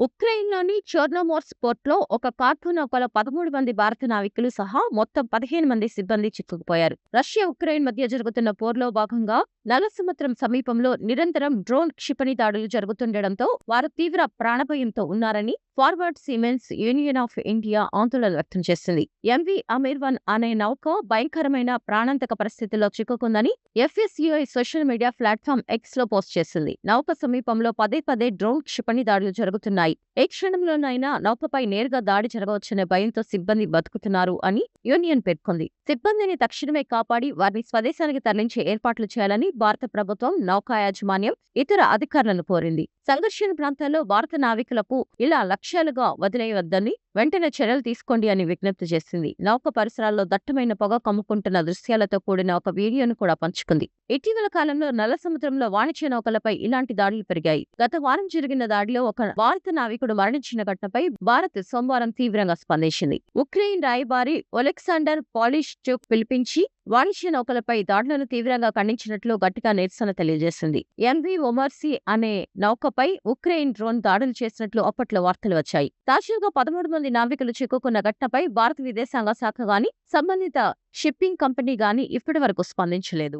ఉక్రెయిన్‌లోని చోర్నోమోర్స్క్ పోర్ట్‌లో ఒక కార్గో నౌకలో 13 మంది భారత నావికులు సహా మొత్తం 15 మంది సిబ్బంది చిక్కుకుపోయారు. రష్యా, ఉక్రెయిన్ మధ్య జరుగుతున్న పోర్లో భాగంగా నల్ల సముద్రం సమీపంలో నిరంతరం డ్రోన్ క్షిపణి దాడులు జరుగుతుండటంతో వారు తీవ్ర ప్రాణభయంతో ఉన్నారని forward siemens union of India ఆందోళన వ్యక్తం చేసింది. ఎంవి అమీర్-1 అనే నౌక భయంకరమైన ప్రాణాంతక పరిస్థితుల్లో చిక్కుకుందని ఎఫ్ఎస్యుఐ సోషల్ మీడియా ప్లాట్‌ఫామ్ ఎక్స్‌లో పోస్ట్ చేసింది. నౌక సమీపంలో పదే పదే డ్రోన్ క్షిపణి దాడులు జరుగుతున్నాయి. ఏ క్షణంలోనైనా నౌకపై నేరుగా దాడి జరగవచ్చనే భయంతో సిబ్బంది బతుకుతున్నారు అని యూనియన్ పేర్కొంది. సిబ్బందిని తక్షణమే కాపాడి వారిని స్వదేశానికి తరలించే ఏర్పాట్లు చేయాలని భారత ప్రభుత్వం, నౌకా యాజమాన్యం, ఇతర అధికారులను కోరింది. సంఘర్షణ ప్రాంతాల్లో భారత నావికులకు ఇలా లక్ష్యాలుగా వదిలేయవద్దని వెంటనే చర్యలు తీసుకోండి అని విజ్ఞప్తి చేసింది. నౌక పరిసరాల్లో దట్టమైన పొగ కమ్ముకుంటున్న దృశ్యాలతో కూడిన ఒక వీడియోను కూడా పంచుకుంది. ఇటీవల కాలంలో నల్ల సముద్రంలో వాణిజ్య నౌకలపై ఇలాంటి దాడులు పెరిగాయి. గత వారం జరిగిన దాడిలో ఒక భారత నావికుడు మరణించిన ఘటనపై భారత్ సోమవారం తీవ్రంగా స్పందించింది. ఉక్రెయిన్ రాయబారి ఒలెక్సాండర్ పాలిష్చుక్ పిలిపించి వాణిజ్య నౌకలపై దాడులను తీవ్రంగా ఖండించినట్లు గట్టిగా నిరసన తెలియజేసింది. ఎంవి ఒమర్సీ అనే నౌకపై ఉక్రెయిన్ డ్రోన్ దాడులు చేసినట్లు అప్పట్లో వార్తలు వచ్చాయి. తాజాగా 13 మంది నావికులు చిక్కుకున్న ఘటనపై భారత విదేశాంగ శాఖ గాని, సంబంధిత షిప్పింగ్ కంపెనీ గాని ఇప్పటి వరకు స్పందించలేదు.